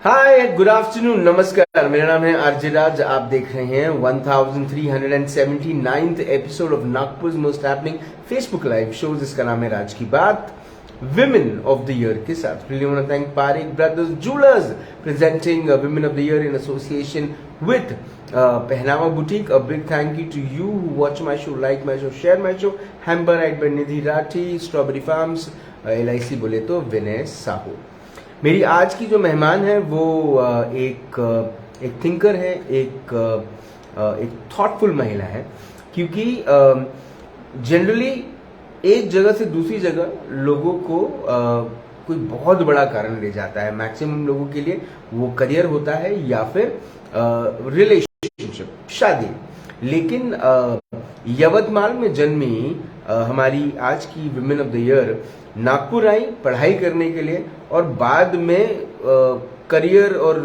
हाय, good afternoon, नमस्कार। मेरा नाम है आरजे राज। आप देख रहे हैं 1379th episode of Nagpur most happening Facebook live show, जिसका नाम है राज की बात, विमेन ऑफ द ईयर के साथ। Really want to thank Parekh brothers jewellers presenting women of the year in association with Pahnawa boutique. A big thank you to you who watch my show, like my show, share my show. Hamper right by Nidhi Rathi, strawberry farms, LIC बोले तो विनय साहू। मेरी आज की जो मेहमान है वो एक थिंकर है, एक थॉटफुल महिला है, क्योंकि जनरली एक जगह से दूसरी जगह लोगों को कोई बहुत बड़ा कारण ले जाता है। मैक्सिमम लोगों के लिए वो करियर होता है या फिर रिलेशनशिप, शादी। लेकिन यवतमाल में जन्मी हमारी आज की women of the year Nagpur आई पढ़ाई करने के लिए, और बाद में करियर और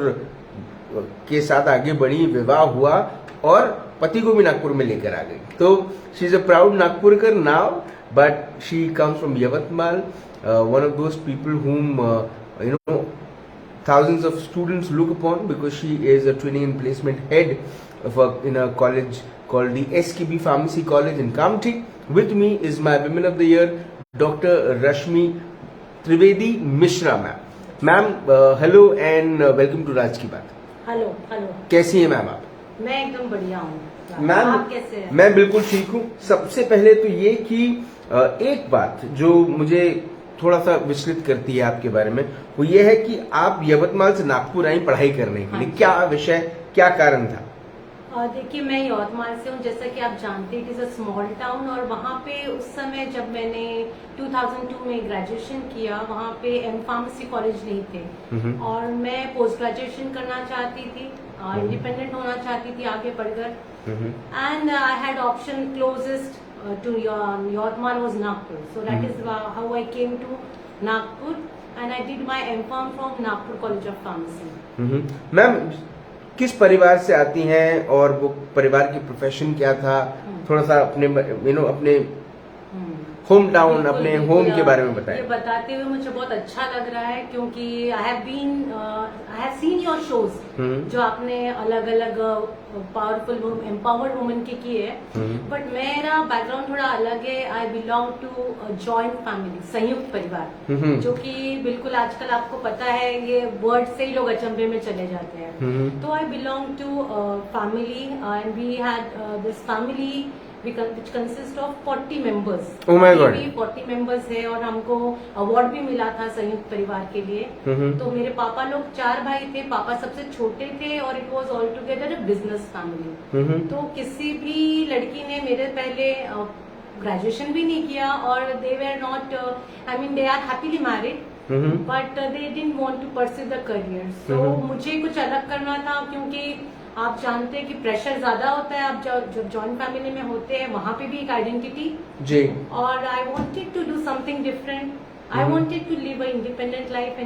के साथ आगे बढ़ी, विवाह हुआ और पति को भी नागपुर में लेकर आ गई। तो शी इज अ प्राउड नागपुरकर now, but she comes from Yavatmal, one of those people whom thousands of students look upon, because she is a training and placement head in a college called the SKB Pharmacy College in Kamptee. With me is my Women of the Year, Dr. Rashmi Trivedi Mishra ma'am. Ma'am, hello and welcome to राज की बात। Hello. कैसी हैं ma'am आप? मैं एकदम बढ़िया हूँ। Ma'am, आप कैसे हैं? मैं बिल्कुल ठीक हूँ। सबसे पहले तो ये कि एक बात जो मुझे थोड़ा सा विचलित करती है आपके बारे में, वो ये है कि आप यवतमाल से नागपुर आई पढ़ाई करने के लिए। क्या विषय, क्या कारण था? देखिए, मैं यवतमाल से हूँ, जैसा कि आप जानते हैं, it is a small town. और वहाँ पे उस समय जब मैंने 2002 में ग्रेजुएशन किया, वहाँ पे फार्मेसी कॉलेज नहीं थे, और मैं पोस्ट ग्रेजुएशन करना चाहती थी, इंडिपेंडेंट होना चाहती थी आगे बढ़कर। And I had option closest to Yavatmal was Nagpur, so that is how I came to Nagpur, and I did my M.Pharm from Nagpur College of Pharmacy. Ma'am, किस परिवार से आती हैं और वो परिवार की प्रोफेशन क्या था? थोड़ा सा अपने अपने होम टाउन, अपने होम के बारे में बताएं। ये बताते हुए मुझे बहुत अच्छा लग रहा है, क्योंकि I have seen your shows, जो आपने अलग अलग पावरफुल एम्पावर्ड वुमेन के किए हैं। बट मेरा बैकग्राउंड थोड़ा अलग है। I belong to joint family, संयुक्त परिवार, जो कि बिल्कुल आजकल आपको पता है, ये वर्ड से ही लोग अचंभे में चले जाते हैं। तो I belong to family, and we had this family which consists of 40 members. Oh my God. 40 members है, और हमको अवार्ड भी मिला था संयुक्त परिवार के लिए। तो मेरे पापा लोग 4 भाई थे, पापा सबसे छोटे थे, और it was all together a business family. तो किसी भी लड़की ने मेरे पहले ग्रेजुएशन भी नहीं किया, और they were not, I mean they are happily married, but they didn't want to pursue the career. So मुझे कुछ अलग करना था, क्योंकि आप जानते हैं कि प्रेशर ज्यादा होता है। आप जो जॉइंट फैमिली में होते हैं, वहां पे भी एक आइडेंटिटी जी, और I wanted to do something different. I wanted to live a independent life,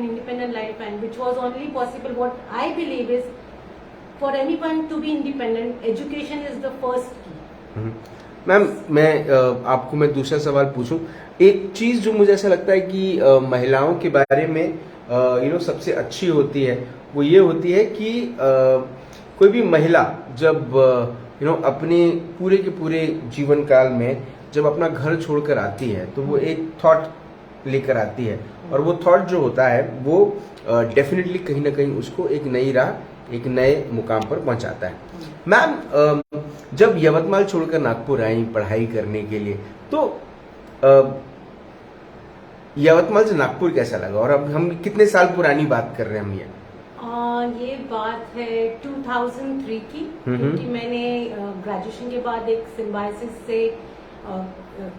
and which was only possible, what I believe is, for anyone to be independent, education is the first key. Ma'am, मैं आपको मैं दूसरा सवाल पूछूं। एक चीज जो मुझे ऐसा लगता है कि महिलाओं के बारे में सबसे अच्छी होती है, वो ये होती है कि कोई भी महिला जब अपने पूरे के पूरे जीवन काल में जब अपना घर छोड़कर आती है, तो वो एक थॉट लेकर आती है, और वो थॉट जो होता है वो डेफिनेटली कहीं ना कहीं उसको एक नई राह, एक नए मुकाम पर पहुंचाता है। मैम, जब यवतमाल छोड़कर नागपुर आई पढ़ाई करने के लिए, तो यवतमाल से नागपुर कैसा लगा? और अब हम कितने साल पुरानी बात कर रहे हैं हम ये बात है 2003 की, क्योंकि मैंने ग्रेजुएशन के बाद एक सिम्बायोसिस से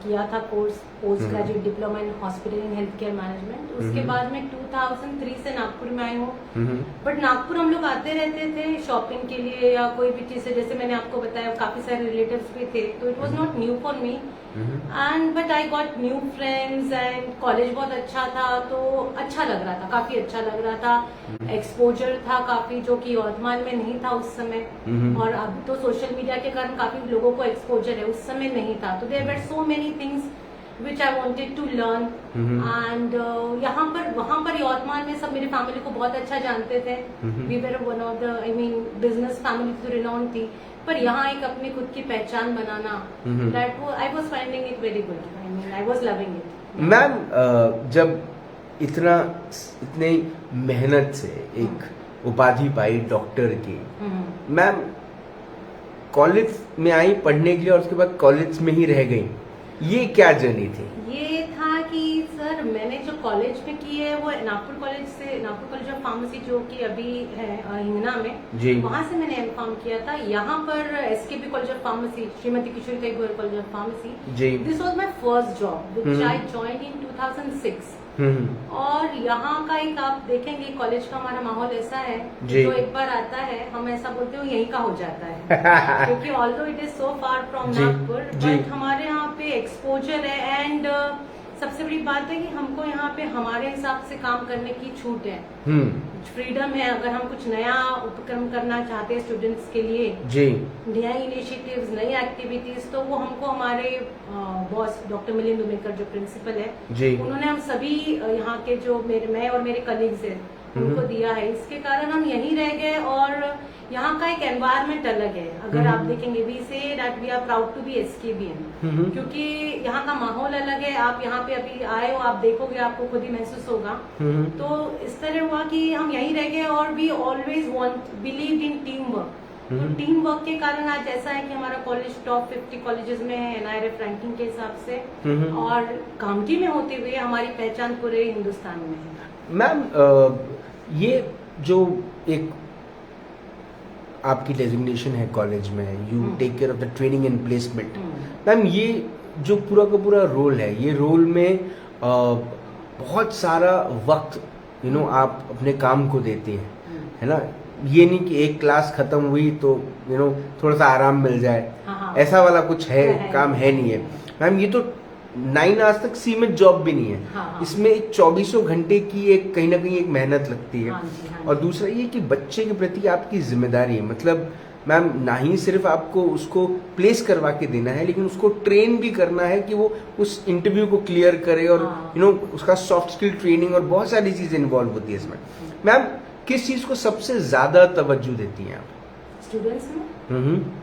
किया था course, post graduate diploma in hospital and health care management. उसके बाद मैं 2003 से नागपुर में आई हूँ। बट नागपुर हम लोग आते रहते थे शॉपिंग के लिए, या कोई भी चीज से, जैसे मैंने आपको बताया, काफी सारे रिलेटिव्स भी थे, तो it was not new for me. And but I got new friends, and college बहुत अच्छा था, तो अच्छा लग रहा था, काफी अच्छा लग रहा था। एक्सपोजर था काफी, जो कि यवतमाल में नहीं था उस समय, और अभी तो सोशल मीडिया के कारण काफी लोगों को एक्सपोजर है, उस समय नहीं था। तो there were so many things which I wanted to learn. And वहाँ पर यवतमाल में सब मेरी फैमिली को बहुत अच्छा जानते थे. We were one of the, I mean, business family तो renowned थी. पर यहाँ एक अपनी खुद की पहचान बनाना, I was finding it very good. I mean, I was loving it. Ma'am, जब इतने मेहनत से एक उपाधि पाई डॉक्टर की, मैम कॉलेज में आई पढ़ने के लिए और उसके बाद कॉलेज में ही रह गई, ये क्या जर्नी थी? ये था कि सर मैंने जो कॉलेज में की है वो नागपुर कॉलेज ऑफ फार्मेसी जो कि अभी है हिंगना में, वहाँ से मैंने एमफार्म किया था. यहाँ पर SKB college of pharmacy, Shrimati Kishori काई Goyal college of pharmacy, this was my first job which I joined in 2006. और यहाँ का एक आप देखेंगे कॉलेज का हमारा माहौल ऐसा है जो एक बार आता है हम ऐसा बोलते हो यहीं का हो जाता है क्योंकि although it is so far from Nagpur, but हमारे यहाँ पे एक्सपोजर है. एंड सबसे बड़ी बात है कि हमको यहाँ पे हमारे हिसाब से काम करने की छूट है, फ्रीडम है. अगर हम कुछ नया उपक्रम करना चाहते हैं स्टूडेंट्स के लिए, नया इनिशिएटिव्स, नई एक्टिविटीज, तो वो हमको हमारे बॉस डॉक्टर मिलिंद उमेकर जो प्रिंसिपल है, उन्होंने हम सभी यहाँ के जो मैं और मेरे कलीग्स हैं उनको दिया है. इसके कारण हम यहीं रह गए और यहाँ का एक एनवायरनमेंट अलग है. अगर आप देखेंगे we say that we are proud to be SKBian, क्योंकि यहाँ का माहौल अलग है. आप यहाँ पे अभी आए हो, आप देखोगे, आपको खुद ही महसूस होगा. तो इस तरह हुआ कि हम यहीं रह गए और we always believe in team work. तो टीम वर्क के कारण आज ऐसा है कि हमारा कॉलेज टॉप 50 कॉलेजेस में है NIRF रैंकिंग के हिसाब से, और काउंटी में होते हुए हमारी पहचान पूरे हिंदुस्तान में है. मैम, ये जो एक आपकी डेजिग्नेशन है कॉलेज में, you take care of the training and placement, ma'am ये जो पूरा का पूरा रोल है, ये रोल में बहुत सारा वक्त आप अपने काम को देती हैं, है ना? ये नहीं कि एक क्लास खत्म हुई तो थोड़ा सा आराम मिल जाए, ऐसा वाला कुछ है काम है नहीं है. मैम ये तो 9 आवर्स तक सीमित जॉब भी नहीं है. इसमें एक 24 घंटे की एक कहीं ना कहीं एक मेहनत लगती है. और दूसरा ये कि बच्चे के प्रति आपकी जिम्मेदारी है. मतलब मैम ना ही सिर्फ आपको उसको प्लेस करवा के देना है, लेकिन उसको ट्रेन भी करना है कि वो उस इंटरव्यू को क्लियर करे, और उसका सॉफ्ट स्किल ट्रेनिंग और बहुत सारी चीजें इन्वॉल्व होती है इसमें. मैम किस चीज को सबसे ज्यादा तवज्जो देती हैं आप स्टूडेंट्स में?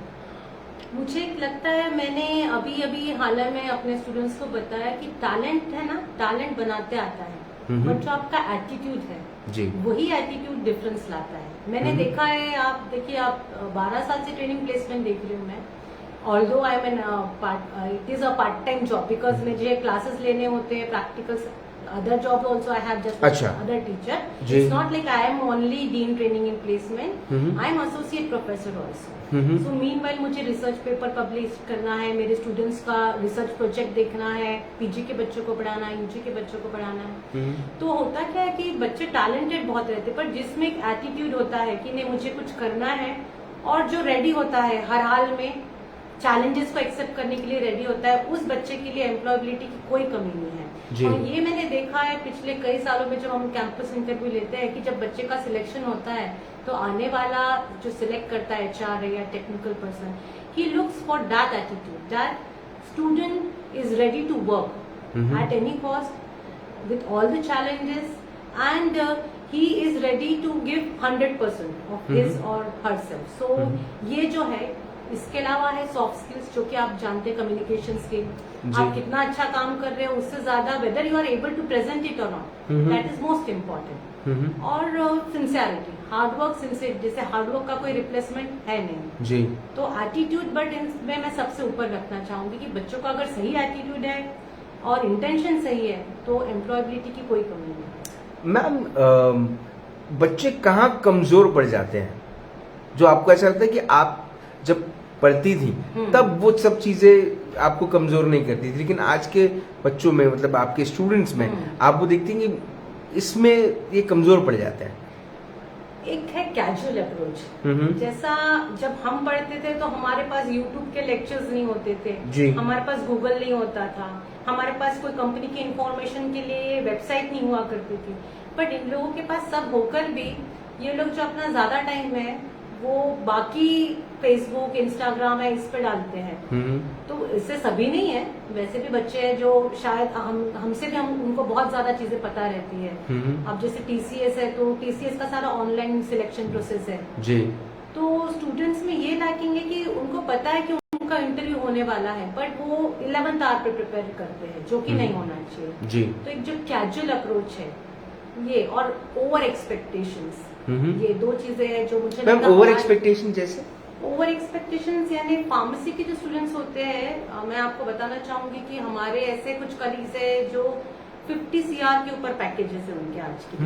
मुझे लगता है मैंने अभी हाल में अपने स्टूडेंट्स को बताया कि टैलेंट है ना, टैलेंट बनाते आता है, बट जो आपका एटीट्यूड है वही एटीट्यूड डिफरेंस लाता है. मैंने देखा है, आप देखिए, आप 12 साल से ट्रेनिंग प्लेसमेंट देख रही हूँ मैं. Although I mean it is a part time job, because मुझे क्लासेस लेने होते हैं, practicals, other jobs also I have just other teacher. It's not like I am only dean training and placement. I am associate professor also. So meanwhile मुझे research paper publish करना है, मेरे students का research project देखना है, PG के बच्चों को पढ़ाना है, यूजी के बच्चों को पढ़ाना है. तो होता क्या है कि बच्चे टैलेंटेड बहुत रहते हैं, पर जिसमें एक एटीट्यूड होता है कि नहीं मुझे कुछ करना है, और जो रेडी होता है हर हाल में चैलेंजेस को एक्सेप्ट करने के लिए रेडी होता है, उस बच्चे के लिए एम्प्लॉयबिलिटी की कोई कमी नहीं है. और ये मैंने देखा है पिछले कई सालों में, जब हम कैंपस इंटरव्यू लेते हैं, कि जब बच्चे का सिलेक्शन होता है तो आने वाला जो सिलेक्ट करता है HR या technical person, he looks for that attitude, that student is ready to work at any cost with all the challenges, and he is ready to give 100% of his or herself. So ये जो है, इसके अलावा है soft skills, जो कि आप जानते हैं, कम्युनिकेशन स्किल, आप कितना अच्छा काम कर रहे हो उससे ज्यादा whether you are able to present it और not, that is most important. और सिंसियरिटी, हार्डवर्क, सिंसियर, जैसे हार्डवर्क का कोई रिप्लेसमेंट है नहीं जी. तो एटीट्यूड, बट इनमें मैं सबसे ऊपर रखना चाहूंगी कि बच्चों का अगर सही एटीट्यूड है और इंटेंशन सही है तो एम्प्लॉयबिलिटी की कोई कमी नहीं. मैम बच्चे कहाँ कमजोर पड़ जाते हैं, जो आपको ऐसा लगता है कि आप जब पढ़ती थी तब वो सब चीजें आपको कमजोर नहीं करती थी, लेकिन आज के बच्चों में, मतलब आपके स्टूडेंट्स में, आप वो देखती हैं कि इसमें ये कमजोर पड़ जाते हैं? एक है कैजुअल अप्रोच. जैसा जब हम पढ़ते थे तो हमारे पास यूट्यूब के लेक्चर्स नहीं होते थे, हमारे पास गूगल नहीं होता था, हमारे पास कोई कंपनी की इंफॉर्मेशन के लिए वेबसाइट नहीं हुआ करती थी. बट इन लोगों के पास सब होकर भी ये लोग जो अपना ज्यादा टाइम है वो बाकी फेसबुक, इंस्टाग्राम है, इस पे डालते हैं। तो इससे सभी नहीं है, वैसे भी बच्चे हैं जो शायद हमसे भी उनको बहुत ज्यादा चीजें पता रहती है। अब जैसे TCS है, तो TCS का सारा ऑनलाइन सिलेक्शन प्रोसेस है जी। तो स्टूडेंट्स में ये लैकिंग है कि उनको पता है कि उनका इंटरव्यू होने वाला है, बट वो 11th आवर पे प्रिपेयर करते हैं, जो कि नहीं होना चाहिए जी। तो एक जो कैजुअल अप्रोच है ये, और ओवर एक्सपेक्टेशंस, ये दो चीजें हैं जो मुझे लगता है। ओवर एक्सपेक्टेशन जैसे ओवर एक्सपेक्टेशंस यानी फार्मेसी के जो स्टूडेंट्स होते हैं, मैं आपको बताना चाहूंगी कि हमारे ऐसे कुछ कलीग्स है जो 50 CR के ऊपर पैकेजेस है उनके आज की,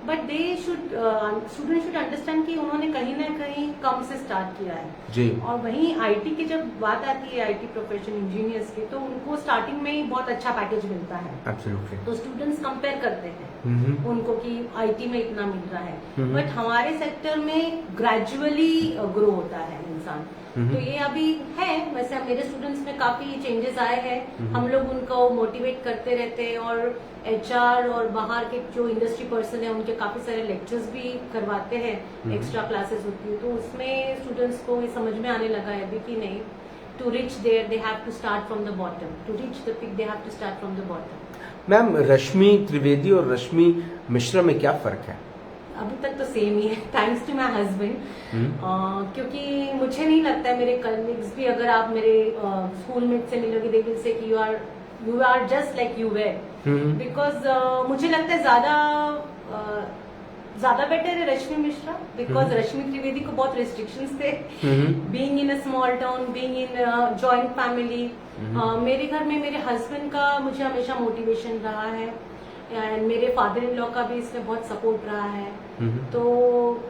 but they student should understand कि उन्होंने कहीं ना कहीं कम से स्टार्ट किया है जी। और वहीं IT की जब बात आती है, IT प्रोफेशन इंजीनियर्स की, तो उनको स्टार्टिंग में ही बहुत अच्छा पैकेज मिलता है। Absolutely. तो स्टूडेंट्स कंपेयर करते हैं उनको कि IT में इतना मिल रहा है, बट हमारे सेक्टर में ग्रेजुअली ग्रो होता है इंसान। तो ये अभी है, वैसे मेरे स्टूडेंट्स में काफी चेंजेस आए हैं, हम लोग उनको मोटिवेट करते रहते हैं, और HR और बाहर के जो इंडस्ट्री पर्सन है उनके काफी सारे लेक्चर्स भी करवाते हैं, एक्स्ट्रा क्लासेस होती है, तो उसमें स्टूडेंट्स को ये समझ में आने लगा है अभी कि नहीं, to reach there they have to start from the bottom, to reach the peak they have to start from the bottom. Ma'am, Rashmi Trivedi और रश्मि मिश्रा में क्या फर्क है? अभी तक तो सेम ही है, थैंक्स टू माई हस्बैंड, क्योंकि मुझे नहीं लगता है, मेरे कलीग्स भी अगर आप मेरे स्कूल में से मिलोगे, दे विल से कि you are just like you were, because मुझे लगता है ज्यादा बेटर है रश्मि मिश्रा, बिकॉज रश्मि त्रिवेदी को बहुत रिस्ट्रिक्शंस थे, being in a small town, being in joint family. मेरे घर में मेरे हस्बैंड का मुझे हमेशा मोटिवेशन रहा है, एंड मेरे फादर इन लॉ का भी इसमें बहुत सपोर्ट रहा है। तो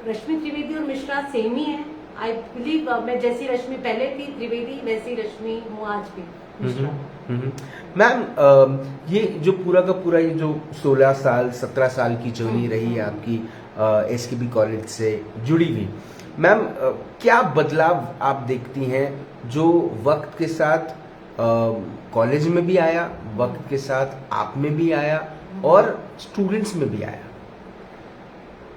रश्मि त्रिवेदी और मिश्रा सेम ही है, आई बिलीव। मैं जैसी रश्मि पहले थी त्रिवेदी, वैसी रश्मि हूँ आज भी मिश्रा। मैम, ये जो पूरा का पूरा ये जो 16 साल 17 साल की जर्नी रही है आपकी SKB कॉलेज से जुड़ी हुई, मैम क्या बदलाव आप देखती हैं जो वक्त के साथ कॉलेज में भी आया, वक्त के साथ आप में भी आया और स्टूडेंट्स में भी आया?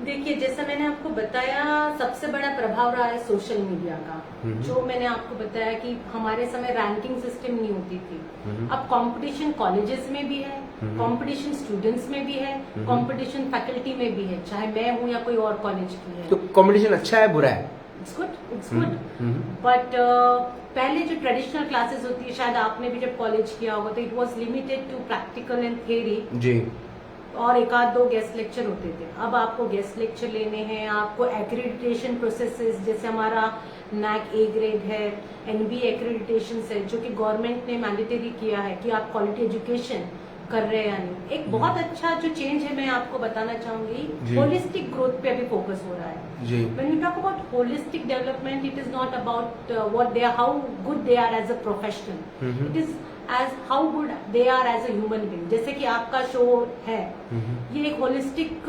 देखिए, जैसा मैंने आपको बताया, सबसे बड़ा प्रभाव रहा है सोशल मीडिया का। जो मैंने आपको बताया कि हमारे समय रैंकिंग सिस्टम नहीं होती थी, अब कंपटीशन कॉलेजेस में भी है, कंपटीशन स्टूडेंट्स में भी है, कंपटीशन फैकल्टी में भी है, चाहे मैं हूँ या कोई और कॉलेज की है। तो कंपटीशन अच्छा है बुरा है? इट्स गुड, बट पहले जो ट्रेडिशनल क्लासेस होती है, शायद आपने भी जब कॉलेज किया होगा, तो it was limited to practical and theory जी, और एक आध दो गेस्ट लेक्चर होते थे। अब आपको गेस्ट लेक्चर लेने हैं, आपको एक्रेडिटेशन प्रोसेसेस, जैसे हमारा NAC A ग्रेड है, NBA एक्रेडिटेशन है, जो कि गवर्नमेंट ने मैंडेटरी किया है कि आप क्वालिटी एजुकेशन कर रहे हैं या नहीं। एक बहुत अच्छा जो चेंज है, मैं आपको बताना चाहूंगी, होलिस्टिक ग्रोथ पे अभी फोकस हो रहा है। When you talk about holistic development, it is not about what they are, how good they are as a professional. It is as how good they are as a human being. जैसे कि आपका show है, ये एक holistic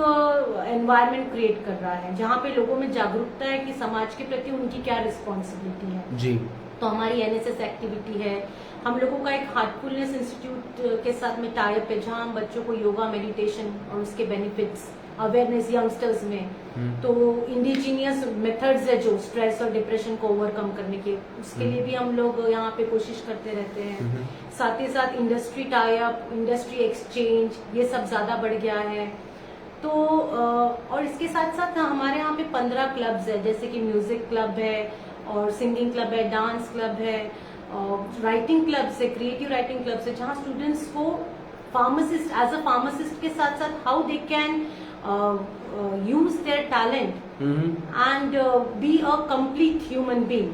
environment create कर रहा है, जहाँ पे लोगों में जागरूकता है कि समाज के प्रति उनकी क्या रिस्पॉन्सिबिलिटी है जी। तो हमारी NSS एक्टिविटी है, हम लोगों का एक हार्टफुलनेस इंस्टीट्यूट के साथ में टाई अप है, जहाँ हम बच्चों को योगा, मेडिटेशन और उसके बेनिफिट्स अवेयरनेस यंगस्टर्स में, तो इंडिजीनियस मेथड्स है जो स्ट्रेस और डिप्रेशन को ओवरकम करने के, उसके लिए भी हम लोग यहाँ पे कोशिश करते रहते हैं। साथ ही साथ industry tie up, industry exchange, ये सब ज्यादा बढ़ गया है। तो और इसके साथ साथ हमारे यहाँ पे 15 क्लब्स है, जैसे कि म्यूजिक क्लब है, और सिंगिंग क्लब है, डांस क्लब है, राइटिंग क्लब्स है, क्रिएटिव राइटिंग क्लब्स है, जहाँ स्टूडेंट्स को फार्मासिस्ट, एज अ फार्मासिस्ट के साथ साथ how they can use their talent and be a complete human being,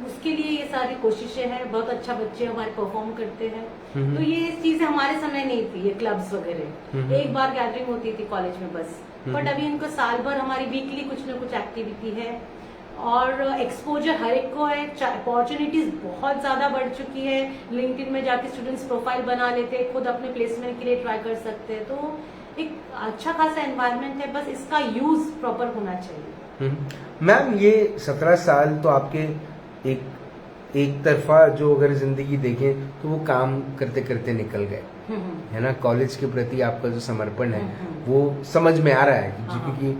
उसके लिए ये सारी कोशिशें हैं। बहुत अच्छा बच्चे हमारे परफॉर्म करते हैं। तो ये चीजें हमारे समय नहीं थी, ये क्लब्स वगैरह, एक बार गैदरिंग होती थी कॉलेज में बस, बट अभी इनको साल भर हमारी वीकली कुछ ना कुछ एक्टिविटी है, और एक्सपोजर हर एक को है, अपॉर्चुनिटीज बहुत ज्यादा बढ़ चुकी है। लिंक्डइन में जाके स्टूडेंट्स प्रोफाइल बना लेते हैं, खुद अपने प्लेसमेंट के लिए ट्राई कर सकते हैं। तो एक अच्छा खासा एनवायरनमेंट है, बस इसका यूज प्रॉपर होना चाहिए। मैम, ये 17 साल तो आपके एक तरफा जो अगर जिंदगी देखें तो वो काम करते करते निकल गए, है ना। कॉलेज के प्रति आपका जो समर्पण है वो समझ में आ रहा है, क्योंकि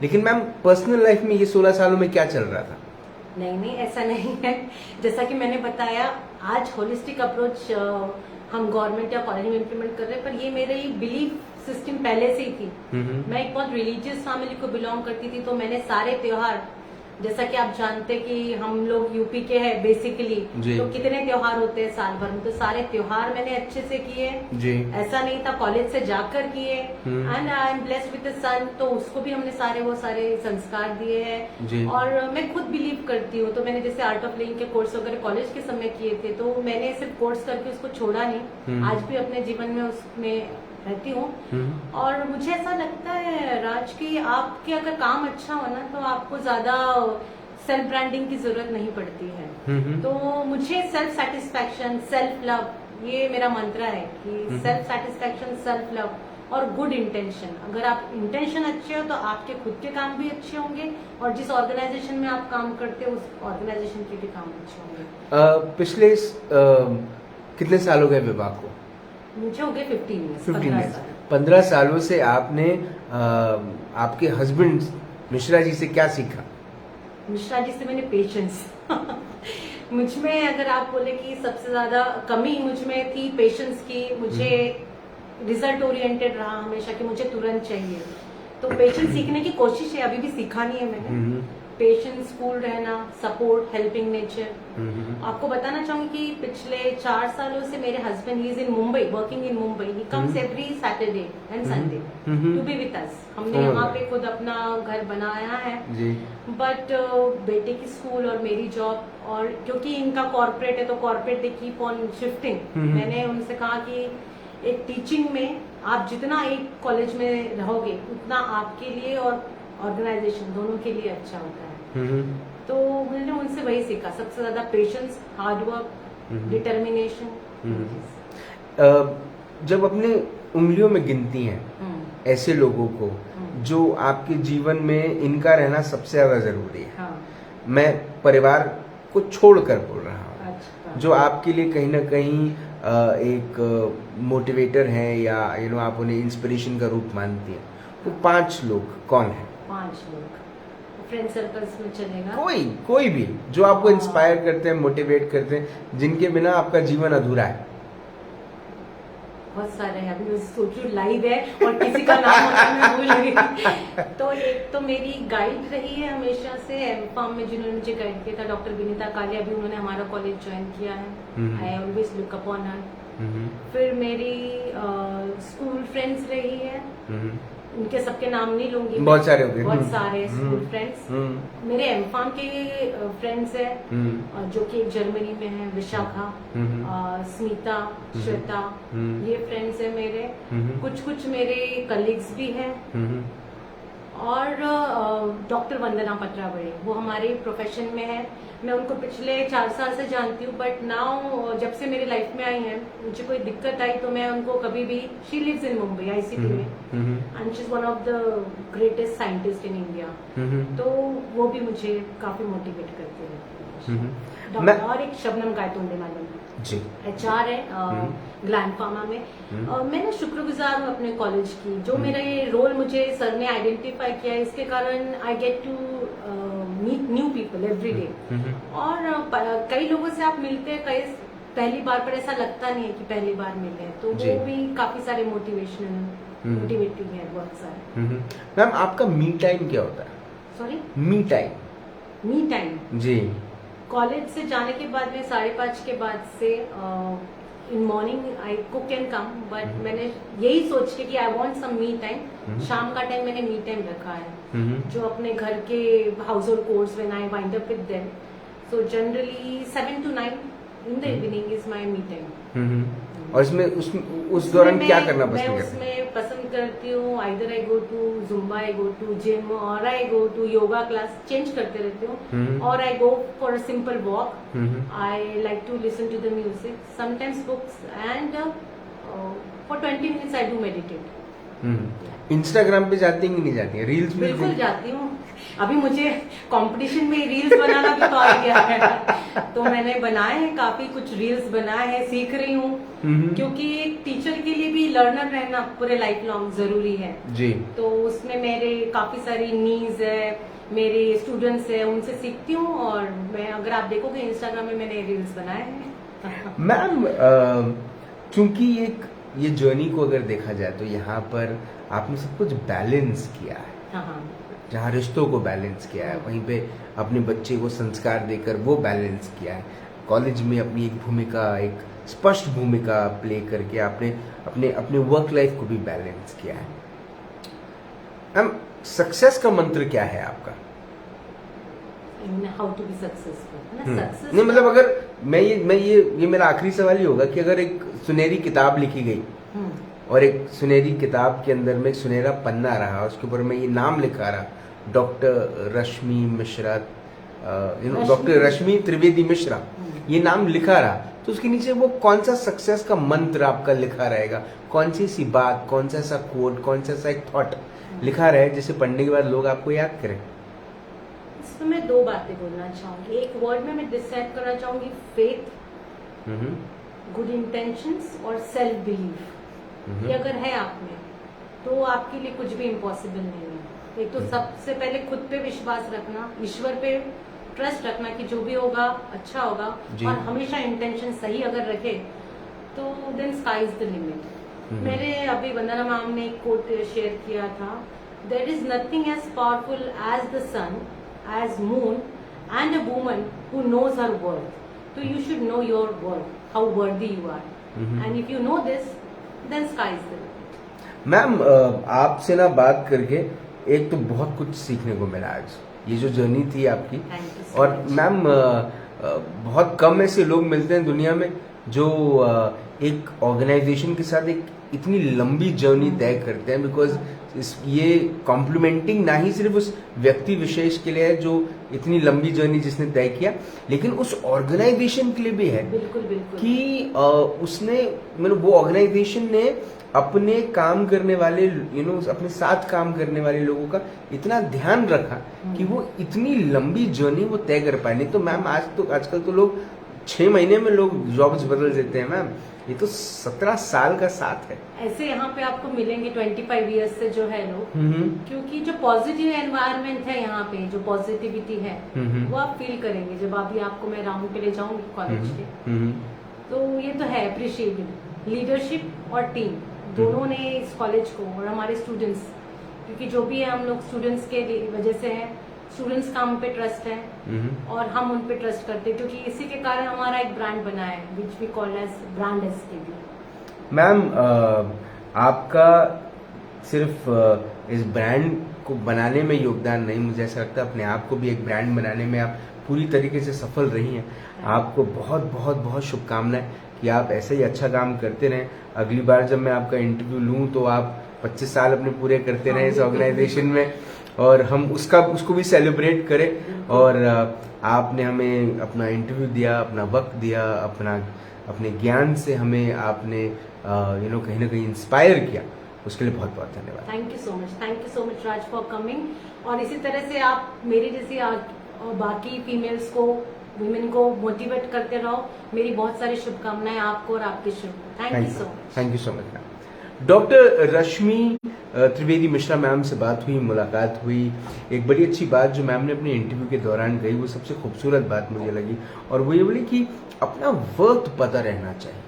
लेकिन मैम पर्सनल लाइफ में ये 16 सालों में क्या चल रहा था? नहीं, ऐसा नहीं है। जैसा कि मैंने बताया, आज होलिस्टिक अप्रोच हम गवर्नमेंट या कॉलेज में इम्प्लीमेंट कर रहे हैं, पर ये मेरी बिलीफ सिस्टम पहले से ही थी। मैं एक बहुत रिलीजियस फैमिली को बिलोंग करती थी, तो मैंने सारे त्योहार, जैसा कि आप जानते कि हम लोग यूपी के हैं बेसिकली, तो कितने त्योहार होते हैं साल भर में, तो सारे त्योहार मैंने अच्छे से किए। ऐसा नहीं था, कॉलेज से जाकर किए। And I am blessed with the son, तो उसको भी हमने वो सारे संस्कार दिए हैं। और मैं खुद बिलीव करती हूँ, तो मैंने जैसे आर्ट ऑफ लिविंग के कोर्स वगैरह कॉलेज के समय किए थे, तो मैंने सिर्फ कोर्स करके उसको छोड़ा नहीं, आज भी अपने जीवन में उसमें रहती हूँ। और मुझे ऐसा लगता है राज की, आपके अगर काम अच्छा हो ना, तो आपको ज्यादा सेल्फ ब्रांडिंग की जरूरत नहीं पड़ती है। तो मुझे सेल्फ सेटिस्फैक्शन, सेल्फ लव, ये मेरा मंत्र है कि सेल्फ सेटिस्फैक्शन, सेल्फ लव और गुड इंटेंशन। अगर आप इंटेंशन अच्छे हो तो आपके खुद के काम भी अच्छे होंगे, और जिस ऑर्गेनाइजेशन में आप काम करते हो उस ऑर्गेनाइजेशन के भी काम अच्छे होंगे। पिछले कितने साल हो गए विवाह को? मुझे हो गए 15 ईयर्स। 15 सालों से आपने आपके हस्बैंड मिश्रा जी से क्या सीखा? मिश्रा जी से मैंने पेशेंस मुझ में अगर आप बोले कि सबसे ज्यादा कमी मुझ में थी पेशेंस की। मुझे रिजल्ट ओरिएंटेड रहा हमेशा कि मुझे तुरंत चाहिए, तो पेशेंस सीखने की कोशिश है, अभी भी सीखा नहीं है मैंने। पेशेंस, कूल रहना, सपोर्ट, हेल्पिंग नेचर। आपको बताना चाहूंगी कि पिछले 4 सालों से मेरे husband, he is in Mumbai, working in Mumbai, he comes every Saturday and Sunday to be with us. हमने यहाँ पे खुद अपना घर बनाया है, बट बेटे की स्कूल और मेरी जॉब, और क्योंकि इनका कॉर्पोरेट है तो corporate they keep on shifting. मैंने उनसे कहा कि एक टीचिंग में आप जितना एक कॉलेज में रहोगे उतना आपके लिए और ऑर्गेनाइजेशन दोनों के लिए अच्छा होता है। तो मैंने उनसे वही सीखा, सबसे ज्यादा पेशेंस, हार्डवर्क, डिटर्मिनेशन। जब अपने उंगलियों में गिनती हैं ऐसे लोगों को जो आपके जीवन में इनका रहना सबसे ज्यादा जरूरी है, मैं परिवार को छोड़कर बोल रहा हूँ, जो आपके लिए कहीं ना कहीं एक मोटिवेटर है या आप उन्हें इंस्पिरेशन का रूप मानती हैं, वो 5 लोग कौन है? 5 लोग फ्रेंड सर्कल्स में चलेगा, कोई भी जो आपको इंस्पायर करते हैं, मोटिवेट करते हैं, जिनके बिना आपका जीवन अधूरा है। बहुत सारे हैं, अभी सोचू लाइव है और किसी का नाम मैं भूल गई। तो एक तो मेरी गाइड रही है हमेशा से एमफार्म में, जिन्होंने मुझे गाइड किया था, डॉक्टर विनीता कालिया, अभी उन्होंने हमारा कॉलेज ज्वाइन किया है। I always look upon her. फिर मेरी स्कूल फ्रेंड्स रही है, उनके सबके नाम नहीं लूंगी, बहुत सारे हो गए, बहुत सारे स्कूल फ्रेंड्स। मेरे एमफार्म के फ्रेंड्स हैं जो कि जर्मनी में है, विशाखा, स्मिता, श्वेता, ये फ्रेंड्स है मेरे। कुछ मेरे कलीग्स भी हैं, और डॉक्टर वंदना पत्रावड़े, वो हमारे प्रोफेशन में है। मैं उनको पिछले 4 साल से जानती हूँ, बट नाउ जब से मेरी लाइफ में आई हैं, मुझे कोई दिक्कत आई तो मैं उनको कभी भी, she lives in Mumbai ICT में, and she is one of the greatest scientist in India, तो वो भी मुझे काफी मोटिवेट करते हैं। और एक शबनम गायतोंडे मैडम जी, HR है ग्लैंड फार्मा में। मैं ना शुक्रगुजार हूँ अपने कॉलेज की, जो मेरा ये रोल मुझे सर ने आइडेंटिफाई किया, इसके कारण I get to meet new people every day. और कई लोगों से आप मिलते हैं, कई पहली बार, पर ऐसा लगता नहीं है कि पहली बार मिले, तो वो भी काफी सारे मोटिवेटिंग है बहुत सारे। मैम, आपका मी टाइम क्या होता है? सॉरी, मी टाइम जी। कॉलेज से जाने के बाद में 5:30 के बाद से in morning I cook and come, but मैंने यही सोच के कि I want some me time. शाम का टाइम मैंने मी टाइम रखा है, जो अपने घर के house hold course when I wind up with them, so generally 7 to 9 in the evening is my me time. और इसमें उस दौरान क्या करना पसंद करते हैं? मैं उसमें पसंद करती हूँ, either I go to Zumba, I go to gym, और I go to yoga class, change करते रहती हूँ, और I go for a simple walk. I like to listen to the music, sometimes books, and for 20 minutes I do meditate. Instagram पे जाती हैं कि नहीं जाती हैं? रील्स में बिल्कुल जाती हूँ। अभी मुझे कंपटीशन में रील्स बनाना भी तो आ गया है, तो मैंने बनाए हैं, काफी कुछ रील्स बनाए हैं, सीख रही हूँ, क्योंकि एक टीचर के लिए भी लर्नर रहना पूरे लाइफ लॉन्ग जरूरी है जी। तो उसमें मेरे काफी सारी नीड्स है, मेरे स्टूडेंट्स है, उनसे सीखती हूँ। और मैं, अगर आप देखोगे इंस्टाग्राम में मैंने रील्स बनाए हैं। मैम क्योंकि ये जर्नी को अगर देखा जाए तो यहाँ पर आपने सब कुछ बैलेंस किया है। हाँ। जहाँ रिश्तों को बैलेंस किया है, वहीं पे अपने बच्चे को संस्कार देकर वो बैलेंस किया है। कॉलेज में अपनी एक भूमिका, एक स्पष्ट भूमिका प्ले करके आपने अपने अपने वर्क लाइफ को भी बैलेंस किया है। मैम सक्सेस का मंत्र क्या है आपका? How to be successful. नहीं मतलब अगर मैं ये मेरा आखिरी सवाल ही होगा कि अगर एक सुनहरी किताब लिखी गई और एक सुनहरी किताब के अंदर में एक सुनहरा पन्ना रहा, उसके ऊपर मैं ये नाम लिखा रहा, डॉक्टर रश्मि मिश्रा, डॉक्टर रश्मि त्रिवेदी मिश्रा, ये नाम लिखा रहा, तो उसके नीचे वो कौन सा सक्सेस का मंत्र आपका लिखा रहेगा? कौन सी सी बात, कौन सा सा कोट, कौन सा सा एक थॉट लिखा रहे जिसे पढ़ने के बाद लोग आपको याद करें? इसमें मैं दो बातें बोलना चाहूंगी। एक वर्ड में मैं डिसाइड करना चाहूंगी, फेथ, गुड इंटेंशंस और सेल्फ बिलीफ। ये अगर है आप में तो आपके लिए कुछ भी इम्पॉसिबल नहीं है। एक तो सबसे पहले खुद पे विश्वास रखना, ईश्वर पे ट्रस्ट रखना कि जो भी होगा अच्छा होगा, और हमेशा इंटेंशन सही अगर रखे तो then sky is the limit. मेरे अभी वंदना मैम ने एक कोट शेयर किया था, there is nothing as powerful as the sun, as moon and a woman who knows her worth. तो you should know your worth, how worthy you are, and if you know this then sky is the limit. Ma'am आपसे ना बात करके एक तो बहुत कुछ सीखने को मिला आज, ये जो जर्नी थी आपकी। और मैम बहुत कम ऐसे लोग मिलते हैं दुनिया में जो एक ऑर्गेनाइजेशन के साथ एक इतनी लंबी जर्नी तय करते हैं, बिकॉज ये कॉम्प्लीमेंटिंग ना ही सिर्फ उस व्यक्ति विशेष के लिए है जो इतनी लंबी जर्नी जिसने तय किया, लेकिन उस ऑर्गेनाइजेशन के लिए भी है। बिल्कुल बिल्कुल कि उसने मतलब वो ऑर्गेनाइजेशन ने अपने काम करने वाले अपने साथ काम करने वाले लोगों का इतना ध्यान रखा कि वो इतनी लंबी जर्नी वो तय कर पाए। नहीं तो मैम आजकल तो लोग 6 महीने में लोग जॉब्स बदल देते हैं मैम, ये तो 17 साल का साथ है। ऐसे यहाँ पे आपको मिलेंगे 25 इयर्स से जो है लोग, क्योंकि जो पॉजिटिव एनवायरनमेंट है यहाँ पे, जो पॉजिटिविटी है वो आप फील करेंगे जब अभी आपको मैं राउंड पे ले जाऊंगी कॉलेज के। तो ये तो है अप्रिशिएटेड। लीडरशिप और टीम दोनों ने इस कॉलेज को और हमारे स्टूडेंट्स, क्योंकि जो भी है हम लोग स्टूडेंट्स के वजह से है, स्टूडेंट्स का हम पे ट्रस्ट है और हम उन पे ट्रस्ट करते हैं, क्योंकि इसी के कारण हमारा एक ब्रांड बना है which we call as brand SKB. Ma'am आपका सिर्फ इस ब्रांड को बनाने में योगदान नहीं, मुझे ऐसा लगता है अपने आप को भी एक ब्रांड बनाने में आप पूरी तरीके से सफल रही हैं। आपको बहुत बहुत बहुत शुभकामनाएं कि आप ऐसे ही अच्छा काम करते रहें। अगली बार जब मैं आपका इंटरव्यू लूं तो आप 25 साल अपने पूरे करते रहें इस ऑर्गेनाइजेशन में, और हम उसको भी सेलिब्रेट करें। और आपने हमें अपना इंटरव्यू दिया, अपना वक्त दिया, अपने ज्ञान से हमें आपने कहीं ना कहीं इंस्पायर किया, उसके लिए बहुत बहुत धन्यवाद। Thank you so much Raj for coming. और इसी तरह से आप मेरी जैसी और बाकी फीमेल्स को, वुमेन को मोटिवेट करते रहो। मेरी बहुत सारी शुभकामनाएं आपको और आपके शुभ। Thank you so much. Thank you so much ma'am. Doctor Rashmi Trivedi Mishra ma'am से बात हुई, मुलाकात हुई। एक बड़ी अच्छी बात जो मैम ने अपने इंटरव्यू के दौरान कही, वो सबसे खूबसूरत बात मुझे लगी, और वो ये बोली कि अपना वर्थ पता रहना चाहिए।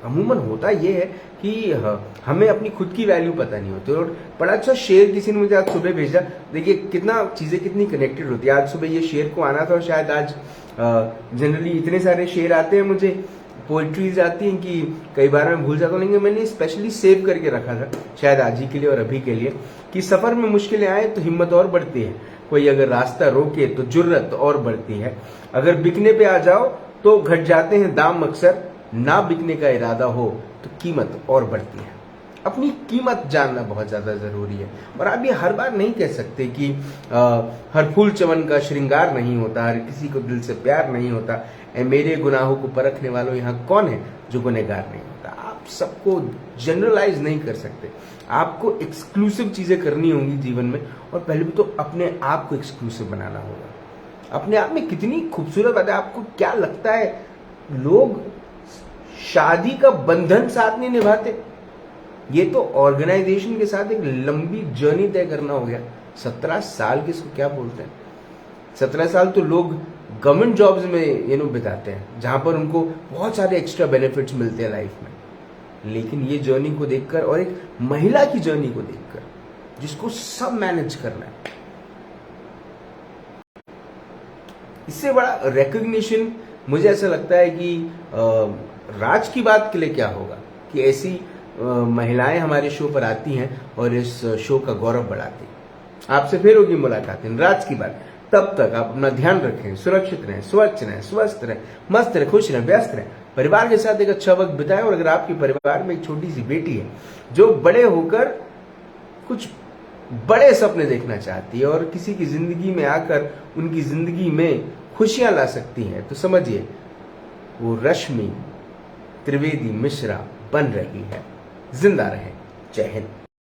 अमूमन होता ये है कि हमें अपनी खुद की वैल्यू पता नहीं होती। और बड़ा अच्छा शेर किसी ने मुझे आज सुबह भेजा, देखिए कितना चीज़ें कितनी कनेक्टेड होती है। आज सुबह ये शेर को आना था और शायद आज जनरली इतने सारे शेर आते हैं मुझे, पोइट्रीज आती हैं कि कई बार मैं भूल जाता हूँ, लेकिन मैंने स्पेशली सेव करके रखा था शायद आज ही के लिए और अभी के लिए, कि सफ़र में मुश्किलें आए तो हिम्मत और बढ़ती है, कोई अगर रास्ता रोके तो जुर्रत और बढ़ती है, अगर बिकने पे आ जाओ तो घट जाते हैं दाम अक्सर, ना बिकने का इरादा हो तो कीमत और बढ़ती है। अपनी कीमत जानना बहुत ज़्यादा ज़रूरी है। और आप ये हर बार नहीं कह सकते कि हर फूल चमन का श्रृंगार नहीं होता, हर किसी को दिल से प्यार नहीं होता, मेरे गुनाहों को परखने वालों यहाँ कौन है जो गुनहगार नहीं होता। आप आप सबको जनरलाइज नहीं कर सकते, आपको एक्सक्लूसिव चीजें करनी होंगी जीवन में। और पहले भी तो अपने आप को एक्सक्लूसिव बनाना होगा। अपने आप में कितनी खूबसूरत बात है। आपको क्या लगता है लोग शादी का बंधन साथ नहीं निभाते? ये तो ऑर्गेनाइजेशन के साथ एक लंबी जर्नी तय करना हो गया। 17 साल किसको क्या बोलते हैं? 17 साल तो लोग गवर्नमेंट जॉब्स में बिताते हैं, जहां पर उनको बहुत सारे एक्स्ट्रा बेनिफिट्स मिलते हैं लाइफ में। लेकिन ये जर्नी को देखकर, और एक महिला की जर्नी को देखकर, जिसको सब मैनेज करना है, इससे बड़ा रिकॉग्निशन मुझे ऐसा लगता है कि राज की बात के लिए क्या होगा कि ऐसी महिलाएं हमारे शो पर आती हैं और इस शो का गौरव बढ़ाती हैं। आपसे फिर होगी मुलाकात इन राज की बात। तब तक आप अपना ध्यान रखें, सुरक्षित रहें, स्वच्छ रहें, स्वस्थ रहें, मस्त रहें, खुश रहें, व्यस्त रहें, परिवार के साथ एक अच्छा वक्त बिताएं। और अगर आपके परिवार में एक छोटी सी बेटी है जो बड़े होकर कुछ बड़े सपने देखना चाहती है और किसी की जिंदगी में आकर उनकी जिंदगी में खुशियां ला सकती है, तो समझिए वो रश्मि त्रिवेदी मिश्रा बन रही है। जिंदा रहें। जय हिंद।